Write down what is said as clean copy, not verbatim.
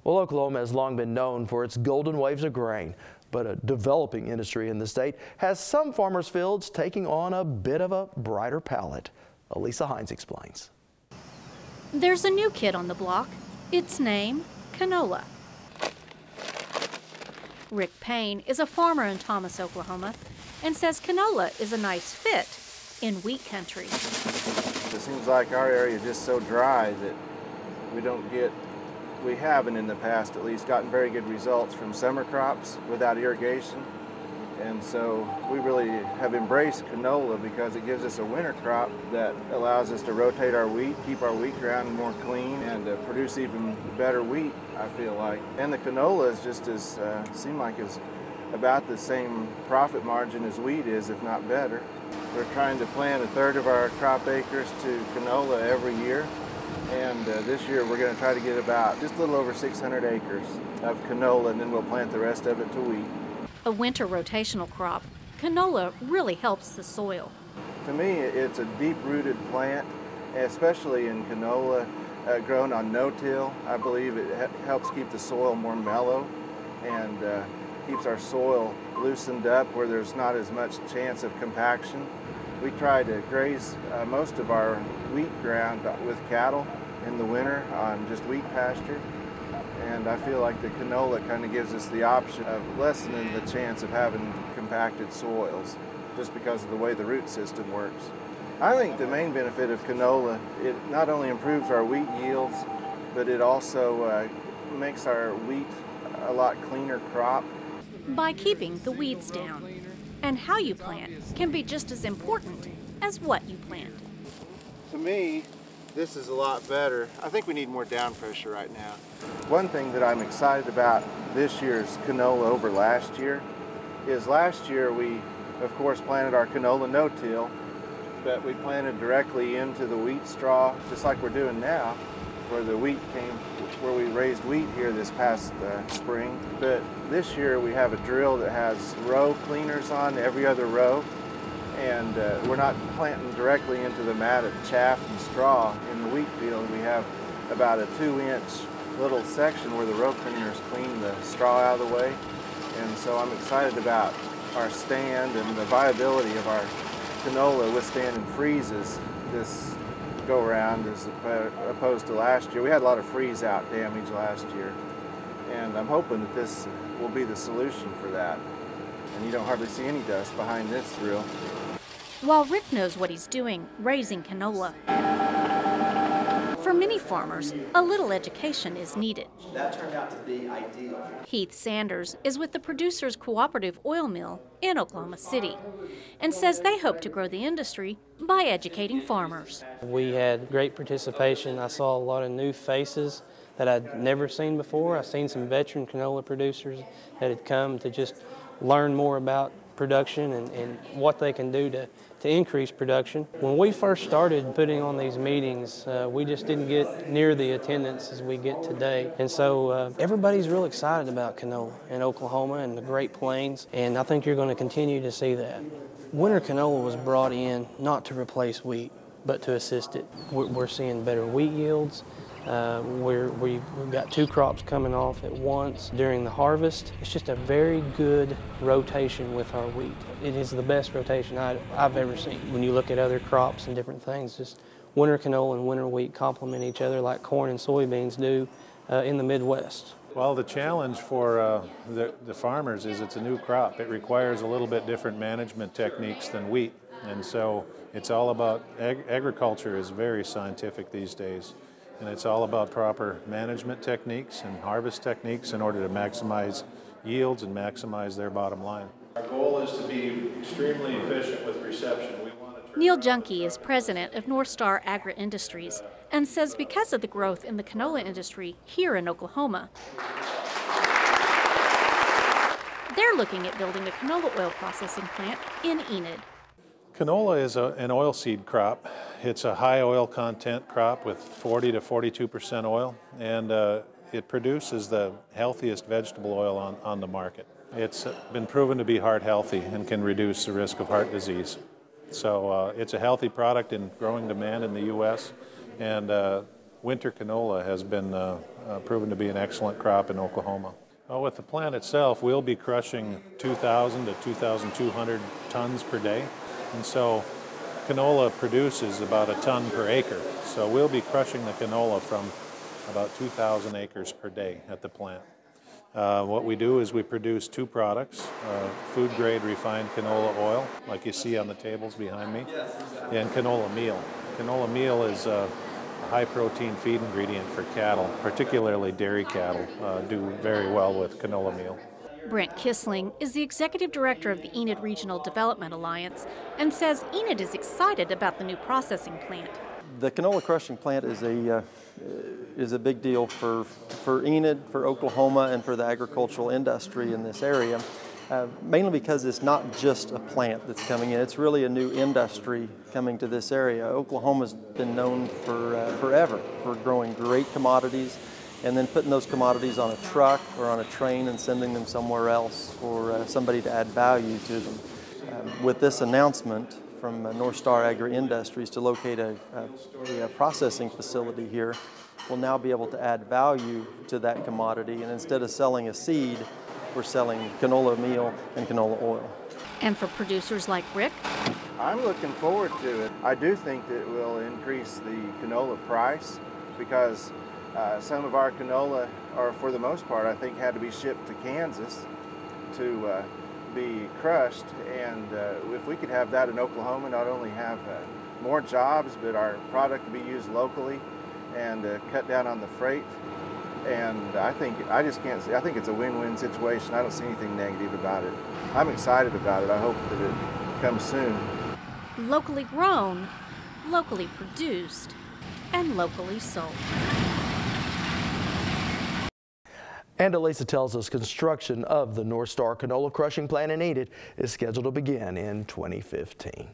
Well, Oklahoma has long been known for its golden waves of grain, but a developing industry in the state has some farmers' fields taking on a bit of a brighter palette. Elisa Hines explains. There's a new kid on the block. Its name, Canola. Rick Payne is a farmer in Thomas, Oklahoma, and says canola is a nice fit in wheat country. It seems like our area is just so dry that we haven't in the past at least gotten very good results from summer crops without irrigation. And so we really have embraced canola because it gives us a winter crop that allows us to rotate our wheat, keep our wheat ground more clean, and produce even better wheat, I feel like. And the canola is just as, is about the same profit margin as wheat is, if not better. We're trying to plant 1/3 of our crop acres to canola every year. And this year we're going to try to get about just a little over 600 acres of canola, and then we'll plant the rest of it to wheat. A winter rotational crop, canola really helps the soil. To me, it's a deep-rooted plant, especially in canola grown on no-till. I believe it helps keep the soil more mellow and keeps our soil loosened up where there's not as much chance of compaction. We try to graze most of our wheat ground with cattle in the winter on just wheat pasture. And I feel like the canola kind of gives us the option of lessening the chance of having compacted soils just because of the way the root system works. I think the main benefit of canola, it not only improves our wheat yields, but it also makes our wheat a lot cleaner crop. By keeping the weeds down. And how you plant can be just as important as what you plant. To me, this is a lot better. I think we need more down pressure right now. One thing that I'm excited about this year's canola over last year is last year we, of course, planted our canola no-till, but we planted directly into the wheat straw, just like we're doing now, where the wheat where we raised wheat here this past spring. But this year we have a drill that has row cleaners on every other row, and we're not planting directly into the mat of chaff and straw in the wheat field. We have about a 2-inch little section where the row cleaners clean the straw out of the way. And so I'm excited about our stand and the viability of our canola withstanding freezes this go around as opposed to last year. We had a lot of freeze out damage last year, and I'm hoping that this will be the solution for that. And you don't hardly see any dust behind this drill. While Rick knows what he's doing, raising canola, for many farmers, a little education is needed. That turned out to be ideal. Heath Sanders is with the Producers Cooperative Oil Mill in Oklahoma City and says they hope to grow the industry by educating farmers. We had great participation. I saw a lot of new faces that I'd never seen before. I've seen some veteran canola producers that had come to just learn more about production and what they can do to increase production. When we first started putting on these meetings, we just didn't get near the attendance as we get today. And so everybody's real excited about canola in Oklahoma and the Great Plains, and I think you're going to continue to see that. Winter canola was brought in not to replace wheat, but to assist it. We're seeing better wheat yields. We've got 2 crops coming off at once during the harvest. It's just a very good rotation with our wheat. It is the best rotation I've ever seen. When you look at other crops and different things, just winter canola and winter wheat complement each other like corn and soybeans do in the Midwest. Well, the challenge for the farmers is it's a new crop. It requires a little bit different management techniques than wheat. And so it's all about, agriculture is very scientific these days. And it's all about proper management techniques and harvest techniques in order to maximize yields and maximize their bottom line. Our goal is to be extremely efficient with reception. Neil Junkie is president of North Star Agri-Industries and says because of the growth in the canola industry here in Oklahoma, they're looking at building a canola oil processing plant in Enid. Canola is an oilseed crop. It's a high oil content crop with 40 to 42% oil, and it produces the healthiest vegetable oil on the market. It's been proven to be heart healthy and can reduce the risk of heart disease. So it's a healthy product in growing demand in the U.S., and winter canola has been proven to be an excellent crop in Oklahoma. With the plant itself, we'll be crushing 2,000 to 2,200 tons per day. And so canola produces about a ton per acre. So we'll be crushing the canola from about 2,000 acres per day at the plant. What we do is we produce two products, food grade refined canola oil, like you see on the tables behind me, and canola meal. Canola meal is a high protein feed ingredient for cattle, particularly dairy cattle do very well with canola meal. Brent Kissling is the executive director of the Enid Regional Development Alliance and says Enid is excited about the new processing plant. The canola crushing plant is a big deal for Enid, for Oklahoma, and for the agricultural industry in this area, mainly because it's not just a plant that's coming in. It's really a new industry coming to this area. Oklahoma's been known for forever for growing great commodities and then putting those commodities on a truck or on a train and sending them somewhere else for somebody to add value to them. With this announcement from North Star Agri Industries to locate a processing facility here, we'll now be able to add value to that commodity, and instead of selling a seed, we're selling canola meal and canola oil. And for producers like Rick, I'm looking forward to it. I do think that it will increase the canola price because some of our canola, or for the most part, I think had to be shipped to Kansas to be crushed, and if we could have that in Oklahoma, not only have more jobs, but our product to be used locally and cut down on the freight. And I think it's a win-win situation. I don't see anything negative about it. I'm excited about it. I hope that it comes soon. locally grown, locally produced, and locally sold. And Elisa tells us construction of the North Star canola crushing plant in Enid is scheduled to begin in 2015.